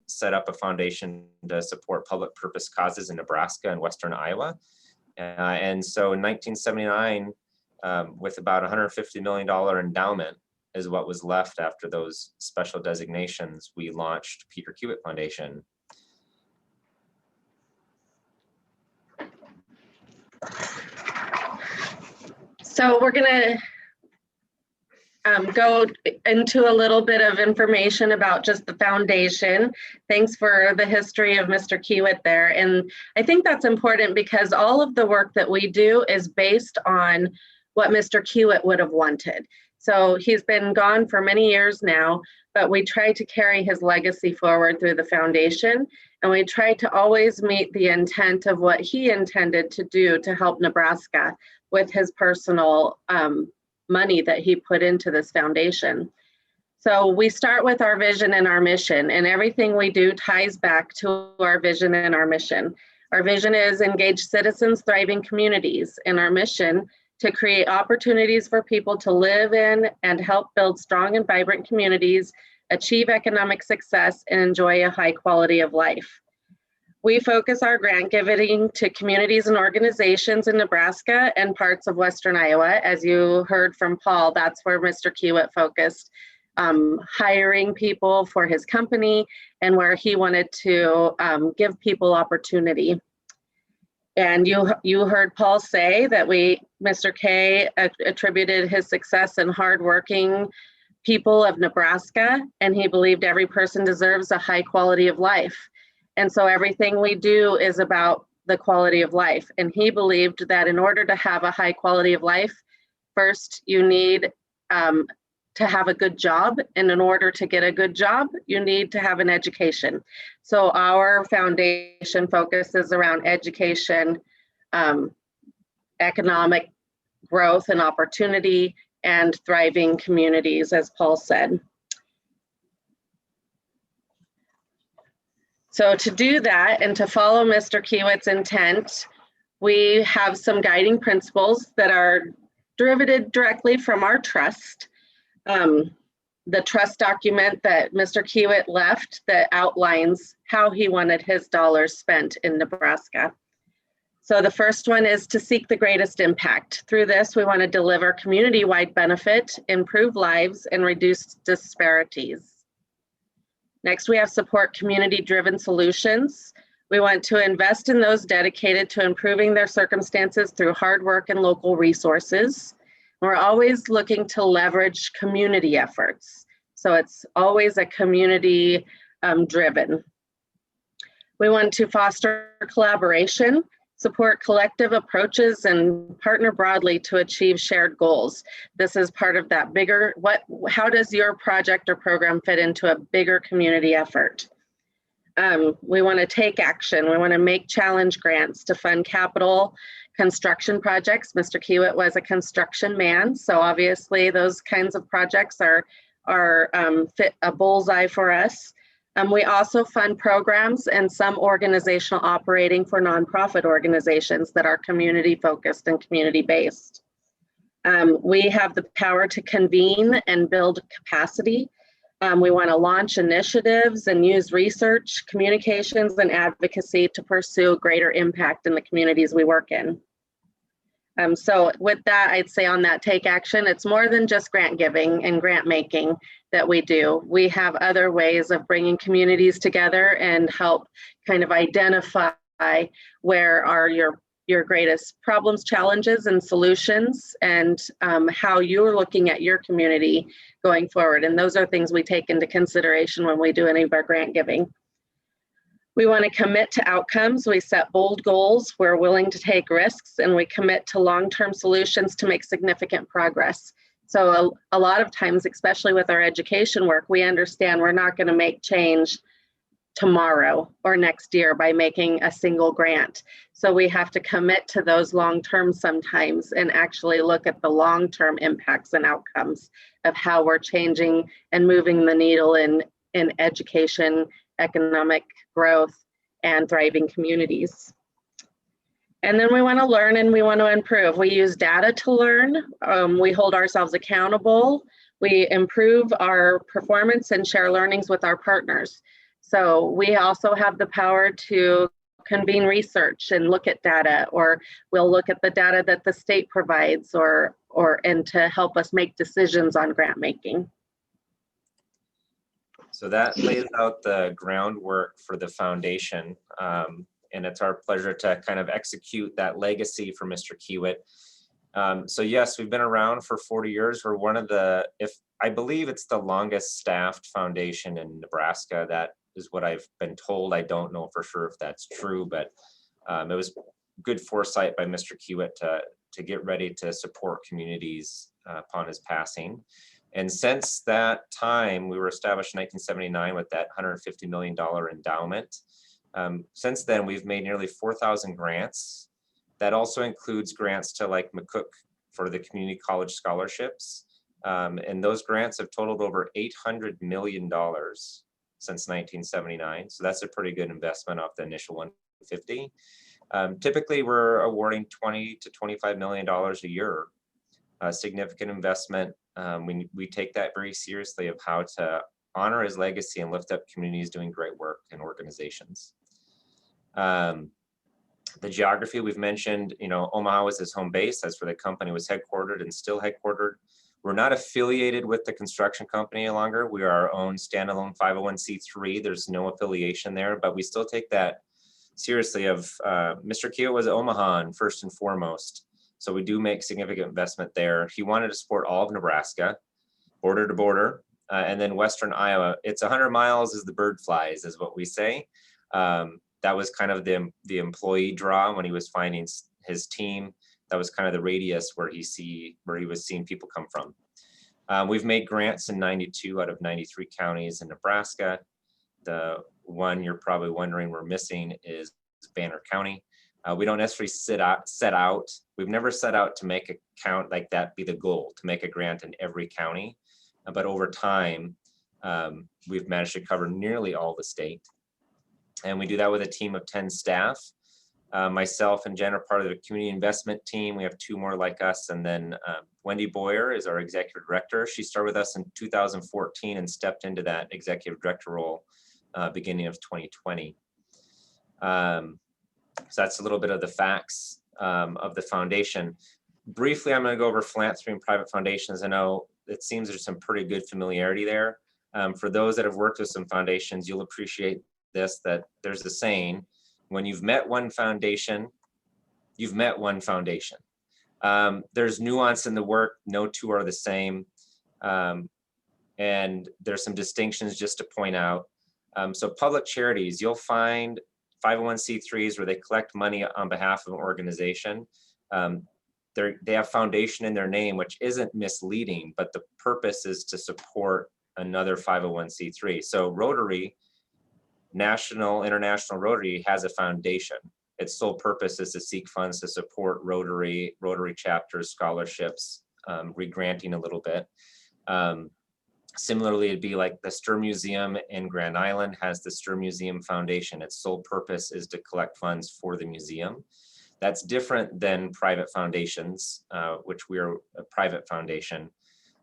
set up a foundation to support public purpose causes in Nebraska and Western Iowa. And so in 1979, with about $150 million endowment is what was left after those special designations, we launched Peter Kiewit Foundation. So we're going to go into a little bit of information about just the foundation. Thanks for the history of Mr. Kiewit there. And I think that's important because all of the work that we do is based on what Mr. Kiewit would have wanted. So he's been gone for many years now, but we try to carry his legacy forward through the foundation. And we try to always meet the intent of what he intended to do to help Nebraska with his personal money that he put into this foundation. So we start with our vision and our mission, and everything we do ties back to our vision and our mission. Our vision is engage citizens, thriving communities, and our mission to create opportunities for people to live in and help build strong and vibrant communities, achieve economic success, and enjoy a high quality of life. We focus our grant giving to communities and organizations in Nebraska and parts of Western Iowa. As you heard from Paul, that's where Mr. Kiewit focused, hiring people for his company and where he wanted to give people opportunity. And you heard Paul say that Mr. K attributed his success in hardworking people of Nebraska, and he believed every person deserves a high quality of life. And so everything we do is about the quality of life. And he believed that in order to have a high quality of life, first you need to have a good job. And in order to get a good job, you need to have an education. So our foundation focuses around education, economic growth and opportunity, and thriving communities, as Paul said. So to do that and to follow Mr. Kiewit's intent, we have some guiding principles that are derivative directly from our trust. The trust document that Mr. Kiewit left that outlines how he wanted his dollars spent in Nebraska. So the first one is to seek the greatest impact. Through this, we want to deliver community-wide benefit, improve lives, and reduce disparities. Next, we have support community-driven solutions. We want to invest in those dedicated to improving their circumstances through hard work and local resources. We're always looking to leverage community efforts. So it's always a community driven. We want to foster collaboration, support collective approaches, and partner broadly to achieve shared goals. This is part of that bigger, how does your project or program fit into a bigger community effort? We want to take action. We want to make challenge grants to fund capital construction projects. Mr. Kiewit was a construction man, so obviously those kinds of projects are fit a bullseye for us. We also fund programs and some organizational operating for nonprofit organizations that are community focused and community based. We have the power to convene and build capacity. We want to launch initiatives and use research, communications, and advocacy to pursue greater impact in the communities we work in. So with that, I'd say on that take action, it's more than just grant giving and grant making that we do. We have other ways of bringing communities together and help kind of identify where are your greatest problems, challenges, and solutions, and how you're looking at your community going forward. And those are things we take into consideration when we do any of our grant giving. We want to commit to outcomes. We set bold goals. We're willing to take risks, and we commit to long-term solutions to make significant progress. So a lot of times, especially with our education work, we understand we're not going to make change tomorrow or next year by making a single grant. So we have to commit to those long-term sometimes and actually look at the long-term impacts and outcomes of how we're changing and moving the needle in education, economic growth, and thriving communities. And then we want to learn and we want to improve. We use data to learn. We hold ourselves accountable. We improve our performance and share learnings with our partners. So we also have the power to convene research and look at data, or we'll look at the data that the state provides, and to help us make decisions on grant making. So that lays out the groundwork for the foundation. And it's our pleasure to kind of execute that legacy for Mr. Kiewit. So yes, we've been around for 40 years. We're one of the, I believe it's the longest staffed foundation in Nebraska. That is what I've been told. I don't know for sure if that's true, but it was good foresight by Mr. Kiewit to get ready to support communities upon his passing. And since that time, we were established in 1979 with that $150 million endowment. Since then, we've made nearly 4,000 grants. That also includes grants to like McCook for the community college scholarships. And those grants have totaled over $800 million since 1979. So that's a pretty good investment off the initial 150. Typically, we're awarding $20 to $25 million a year. A significant investment. We take that very seriously of how to honor his legacy and lift up communities doing great work and organizations. The geography we've mentioned, Omaha was his home base. That's where the company was headquartered and still headquartered. We're not affiliated with the construction company any longer. We are our own standalone 501c3. There's no affiliation there, but we still take that seriously of Mr. Kiewit was Omahan first and foremost. So we do make significant investment there. He wanted to support all of Nebraska, border to border, and then Western Iowa. It's 100 miles as the bird flies, is what we say. That was kind of the employee draw when he was finding his team. That was kind of the radius where he was seeing people come from. We've made grants in 92 out of 93 counties in Nebraska. The one you're probably wondering we're missing is Banner County. We don't necessarily we've never set out to make a count like that be the goal, to make a grant in every county. But over time, we've managed to cover nearly all the state. And we do that with a team of 10 staff. Myself and Jen are part of the community investment team. We have 2 more like us. And then Wendy Boyer is our executive director. She started with us in 2014 and stepped into that executive director role beginning of 2020. So that's a little bit of the facts of the foundation. Briefly, I'm going to go over philanthropy and private foundations. I know it seems there's some pretty good familiarity there. For those that have worked with some foundations, you'll appreciate this, that there's a saying, when you've met one foundation, you've met one foundation. There's nuance in the work. No two are the same. And there's some distinctions just to point out. So public charities, you'll find 501c3s where they collect money on behalf of an organization. They have foundation in their name, which isn't misleading, but the purpose is to support another 501c3. So Rotary, International Rotary has a foundation. Its sole purpose is to seek funds to support Rotary chapters, scholarships, regranting a little bit. Similarly, it'd be like the Stir Museum in Grand Island has the Stir Museum Foundation. Its sole purpose is to collect funds for the museum. That's different than private foundations, which we are a private foundation.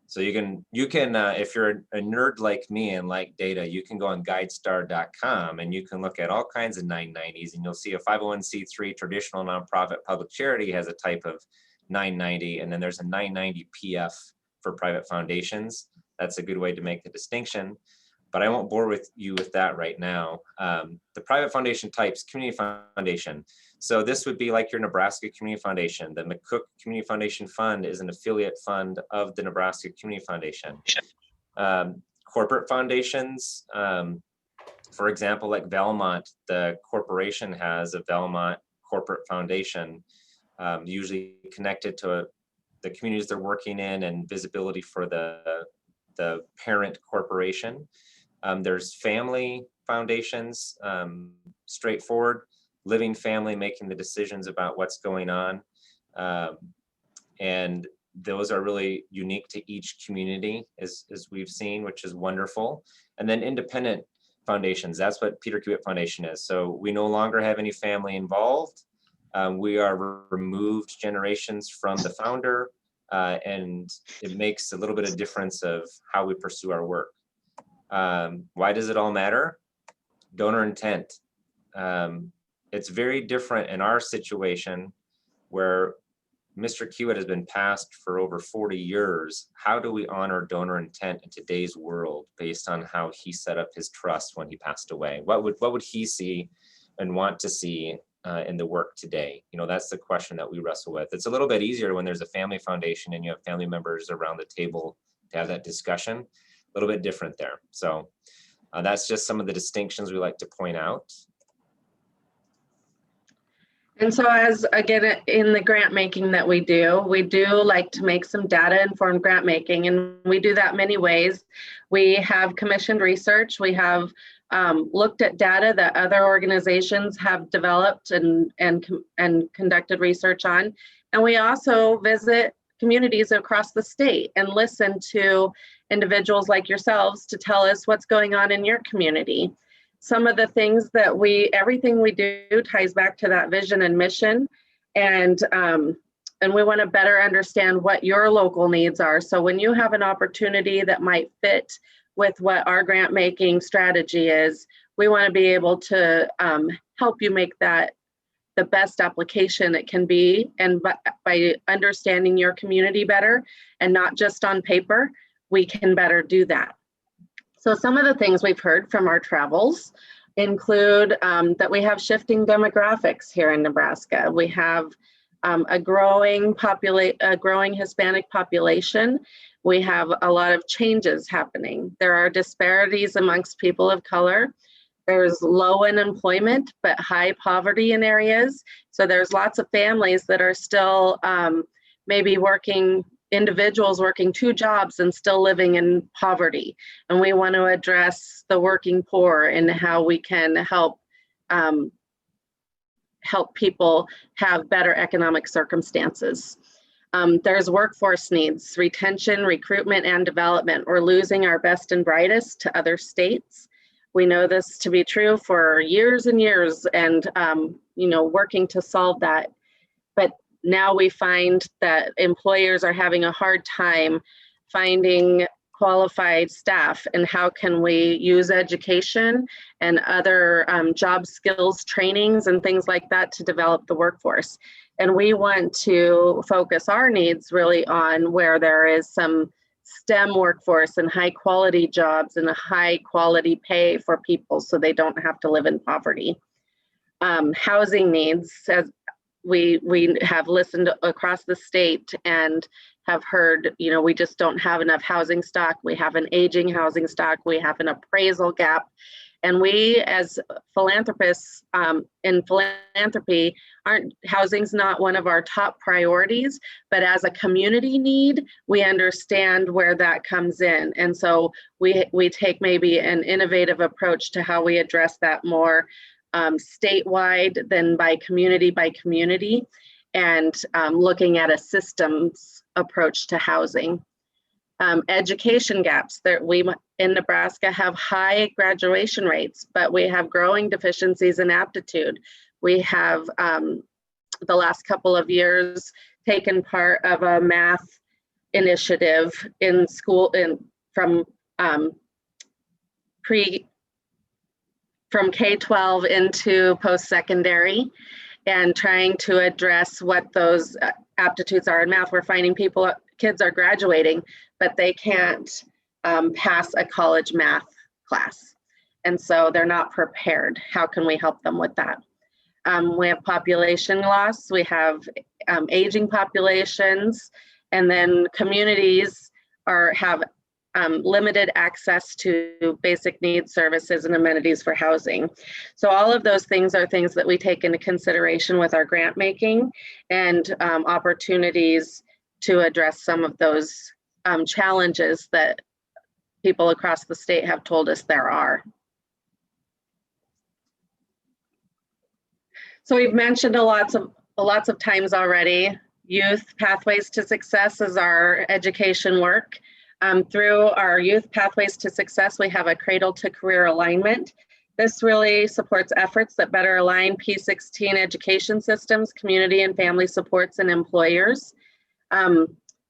So you can if you're a nerd like me and like data, you can go on guidestar.com and you can look at all kinds of 990s, and you'll see a 501c3 traditional nonprofit public charity has a type of 990, and then there's a 990 PF for private foundations. That's a good way to make the distinction, but I won't bore you with that right now. The private foundation types, community foundation. So this would be like your Nebraska Community Foundation. The McCook Community Foundation Fund is an affiliate fund of the Nebraska Community Foundation. Corporate foundations, for example, like Valmont, the corporation has a Valmont corporate foundation, usually connected to the communities they're working in and visibility for the parent corporation. There's family foundations, straightforward, living family making the decisions about what's going on. And those are really unique to each community as we've seen, which is wonderful. And then independent foundations, that's what Peter Kiewit Foundation is. So we no longer have any family involved. We are removed generations from the founder, and it makes a little bit of difference of how we pursue our work. Why does it all matter? donor intent. It's very different in our situation where Mr. Kiewit has been passed for over 40 years. How do we honor donor intent in today's world based on how he set up his trust when he passed away? What would he see and want to see in the work today? You know, that's the question that we wrestle with. It's a little bit easier when there's a family foundation and you have family members around the table to have that discussion. A little bit different there. So that's just some of the distinctions we like to point out. And so as, again, in the grant making that we do like to make some data informed grant making, and we do that many ways. We have commissioned research. We have looked at data that other organizations have developed and conducted research on. And we also visit communities across the state and listen to individuals like yourselves to tell us what's going on in your community. Some of the things that everything we do ties back to that vision and mission, and we want to better understand what your local needs are. So when you have an opportunity that might fit with what our grant making strategy is, we want to be able to help you make that the best application it can be, and by understanding your community better and not just on paper, we can better do that. So some of the things we've heard from our travels include that we have shifting demographics here in Nebraska. We have a growing Hispanic population. We have a lot of changes happening. There are disparities amongst people of color. There's low unemployment, but high poverty in areas. So there's lots of families that are still maybe individuals working 2 jobs and still living in poverty. And we want to address the working poor and how we can help people have better economic circumstances. There's workforce needs, retention, recruitment, and development. We're losing our best and brightest to other states. We know this to be true for years and years, and working to solve that. But now we find that employers are having a hard time finding qualified staff, and how can we use education and other job skills trainings and things like that to develop the workforce. And we want to focus our needs really on where there is some STEM workforce and high quality jobs and a high quality pay for people so they don't have to live in poverty. Housing needs, as we have listened across the state and have heard, we just don't have enough housing stock. We have an aging housing stock. We have an appraisal gap. And we, as philanthropists in philanthropy, housing's not one of our top priorities, but as a community need, we understand where that comes in. And so we take maybe an innovative approach to how we address that more statewide than by community, and looking at a systems approach to housing. Education gaps. We in Nebraska have high graduation rates, but we have growing deficiencies in aptitude. We have the last couple of years taken part of a math initiative in school from K-12 into post-secondary, and trying to address what those aptitudes are in math. We're finding kids are graduating, but they can't pass a college math class. And so they're not prepared. How can we help them with that? We have population loss, we have aging populations, and then communities have limited access to basic needs services and amenities for housing. So all of those things are things that we take into consideration with our grant making, and opportunities to address some of those challenges that people across the state have told us there are. So we've mentioned lots of times already, Youth Pathways to Success is our education work. Through our Youth Pathways to Success, we have a Cradle to Career alignment. This really supports efforts that better align P16 education systems, community and family supports, and employers.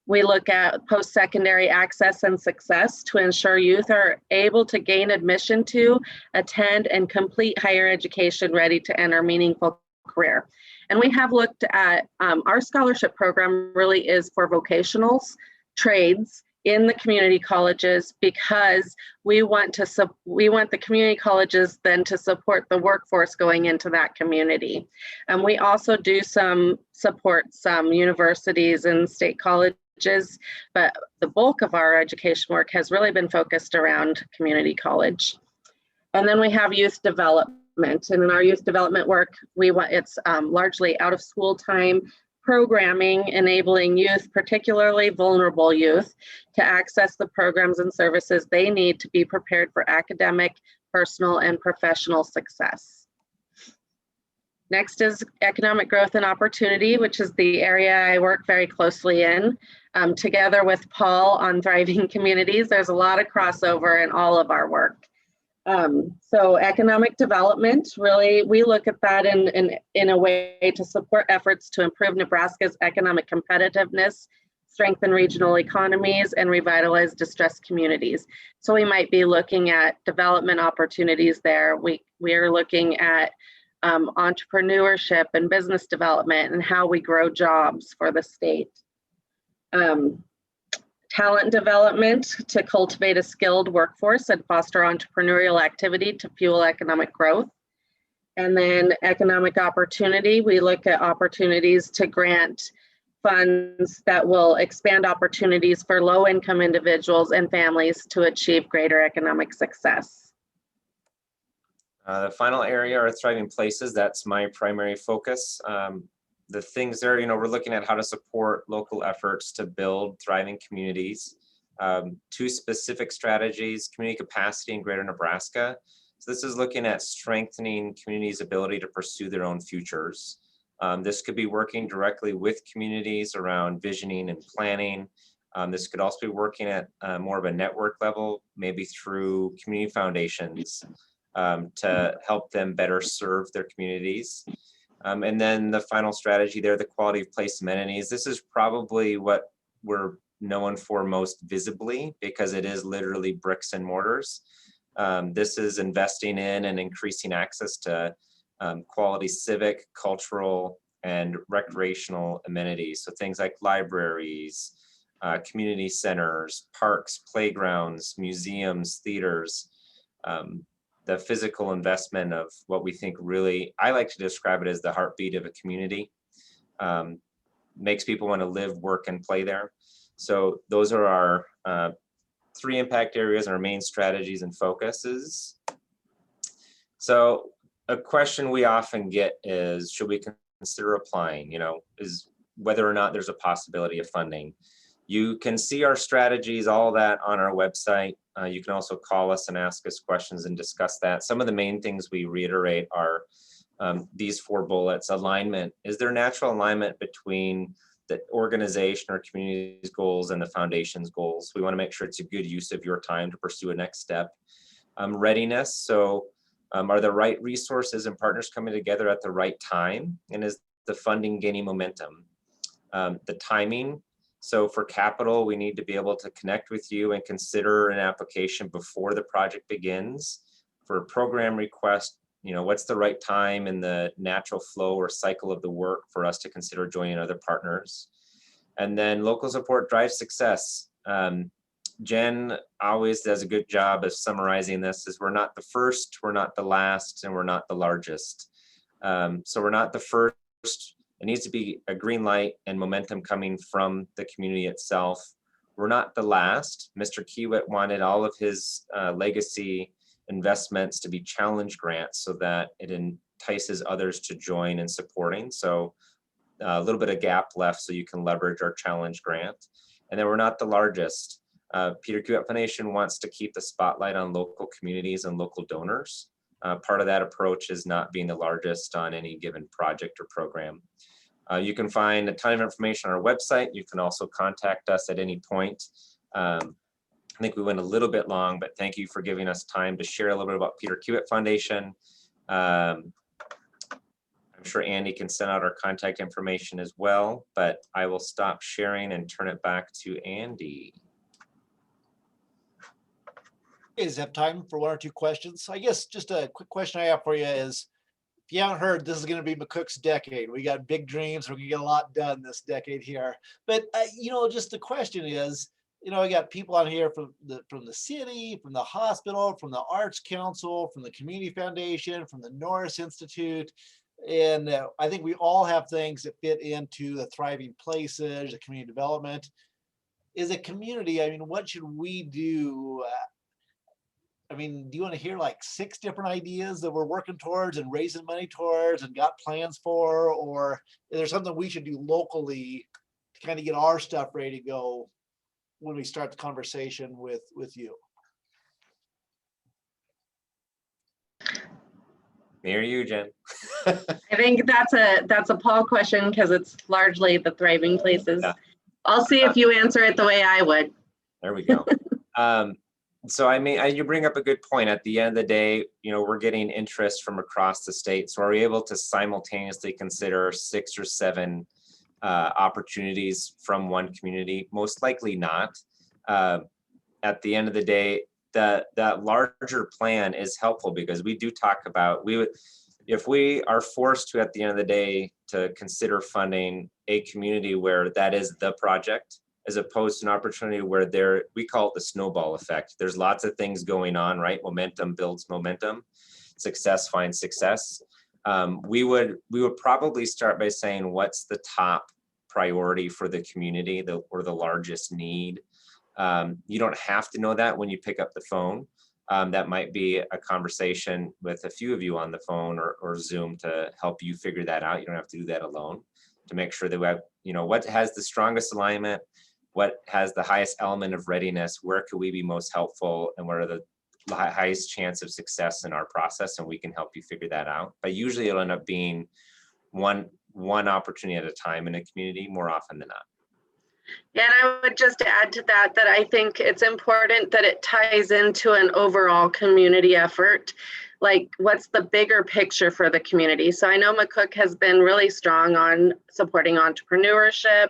We look at post-secondary access and success to ensure youth are able to gain admission to, attend, and complete higher education ready to enter meaningful career. And we have looked at our scholarship program really is for vocationals, trades in the community colleges, because we want the community colleges then to support the workforce going into that community. And we also do support some universities and state colleges, but the bulk of our education work has really been focused around community college. And then we have youth development. And in our youth development work, it's largely out of school time programming, enabling youth, particularly vulnerable youth, to access the programs and services they need to be prepared for academic, personal, and professional success. Next is economic growth and opportunity, which is the area I work very closely in. Together with Paul on Thriving Communities, there's a lot of crossover in all of our work. So economic development, really, we look at that in a way to support efforts to improve Nebraska's economic competitiveness, strengthen regional economies, and revitalize distressed communities. So we might be looking at development opportunities there. We are looking at entrepreneurship and business development and how we grow jobs for the state. Talent development to cultivate a skilled workforce and foster entrepreneurial activity to fuel economic growth. And then economic opportunity, we look at opportunities to grant funds that will expand opportunities for low-income individuals and families to achieve greater economic success. The final area are thriving places. That's my primary focus. The things there, we're looking at how to support local efforts to build thriving communities. Two specific strategies: community capacity in Greater Nebraska. So this is looking at strengthening communities' ability to pursue their own futures. This could be working directly with communities around visioning and planning. This could also be working at more of a network level, maybe through community foundations to help them better serve their communities. And then the final strategy there, the quality of place amenities. This is probably what we're known for most visibly, because it is literally bricks and mortars. This is investing in and increasing access to quality civic, cultural, and recreational amenities. So things like libraries, community centers, parks, playgrounds, museums, theaters, the physical investment of what we think really, I like to describe it as the heartbeat of a community. Makes people want to live, work, and play there. So those are our three impact areas, our main strategies and focuses. So a question we often get is, should we consider applying, is whether or not there's a possibility of funding. You can see our strategies, all that on our website. You can also call us and ask us questions and discuss that. Some of the main things we reiterate are these 4 bullets. Alignment. Is there natural alignment between the organization or community's goals and the foundation's goals? We want to make sure it's a good use of your time to pursue a next step. Readiness. So are the right resources and partners coming together at the right time? And is the funding gaining momentum? The timing. So for capital, we need to be able to connect with you and consider an application before the project begins. For a program request, what's the right time in the natural flow or cycle of the work for us to consider joining other partners? And then local support drives success. Jen always does a good job of summarizing this as we're not the first, we're not the last, and we're not the largest. So we're not the first. It needs to be a green light and momentum coming from the community itself. We're not the last. Mr. Kiewit wanted all of his legacy investments to be challenge grants so that it entices others to join in supporting. So a little bit of gap left so you can leverage our challenge grant. And then we're not the largest. Peter Kiewit Foundation wants to keep the spotlight on local communities and local donors. Part of that approach is not being the largest on any given project or program. You can find a ton of information on our website. You can also contact us at any point. I think we went a little bit long, but thank you for giving us time to share a little bit about Peter Kiewit Foundation. I'm sure Andy can send out our contact information as well, but I will stop sharing and turn it back to Andy. You guys have time for one or two questions? I guess just a quick question I have for you is, if you haven't heard, this is going to be McCook's decade. We got big dreams. We're going to get a lot done this decade here. But, just the question is, we got people on here from the city, from the hospital, from the Arts Council, from the Community Foundation, from the Norris Institute. And I think we all have things that fit into the thriving places, the community development. As a community, what should we do? Do you want to hear like 6 different ideas that we're working towards and raising money towards and got plans for? Or is there something we should do locally to kind of get our stuff ready to go when we start the conversation with you? Me or you, Jen? I think that's a Paul question because it's largely the thriving places. Yeah. I'll see if you answer it the way I would. There we go. So you bring up a good point. At the end of the day, we're getting interest from across the state. So are we able to simultaneously consider 6 or 7 opportunities from one community? Most likely not. At the end of the day, that larger plan is helpful because we do talk about, if we are forced to, at the end of the day, to consider funding a community where that is the project, as opposed to an opportunity where we call it the snowball effect. There's lots of things going on, right? Momentum builds momentum, success finds success. We would probably start by saying, what's the top priority for the community or the largest need? You don't have to know that when you pick up the phone. That might be a conversation with a few of you on the phone or Zoom to help you figure that out. You don't have to do that alone, to make sure that we have, what has the strongest alignment, what has the highest element of readiness, where could we be most helpful, and what are the highest chance of success in our process, and we can help you figure that out. But usually it'll end up being one opportunity at a time in a community, more often than not. Yeah, and I would just add to that I think it's important that it ties into an overall community effort. Like, what's the bigger picture for the community? So I know McCook has been really strong on supporting entrepreneurship,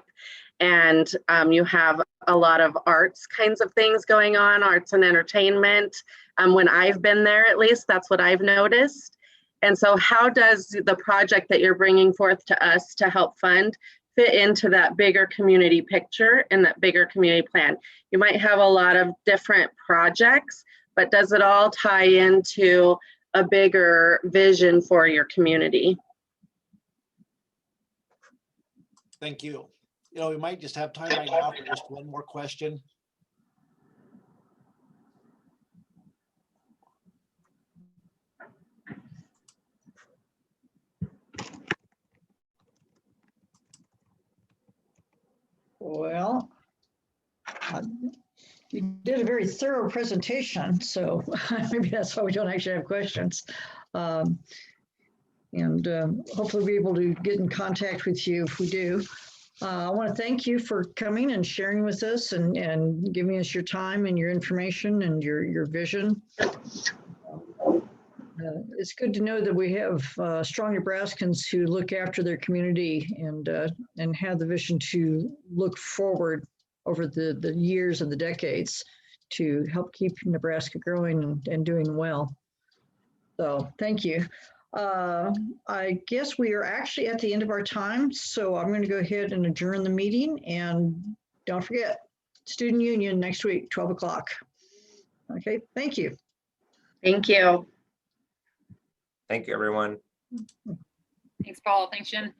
and you have a lot of arts kinds of things going on, arts and entertainment. When I've been there, at least, that's what I've noticed. And so how does the project that you're bringing forth to us to help fund fit into that bigger community picture and that bigger community plan? You might have a lot of different projects, but does it all tie into a bigger vision for your community? Thank you. We might just have time right now for just one more question. Well, you did a very thorough presentation, so maybe that's why we don't actually have questions. And hopefully we'll be able to get in contact with you if we do. I want to thank you for coming and sharing with us and giving us your time and your information and your vision. It's good to know that we have strong Nebraskans who look after their community and have the vision to look forward over the years and the decades to help keep Nebraska growing and doing well. So thank you. I guess we are actually at the end of our time, so I'm going to go ahead and adjourn the meeting. And don't forget, Student Union next week, 12 o'clock. Okay, thank you. Thank you. Thank you, everyone. Thanks, Paul. Thanks, Jen.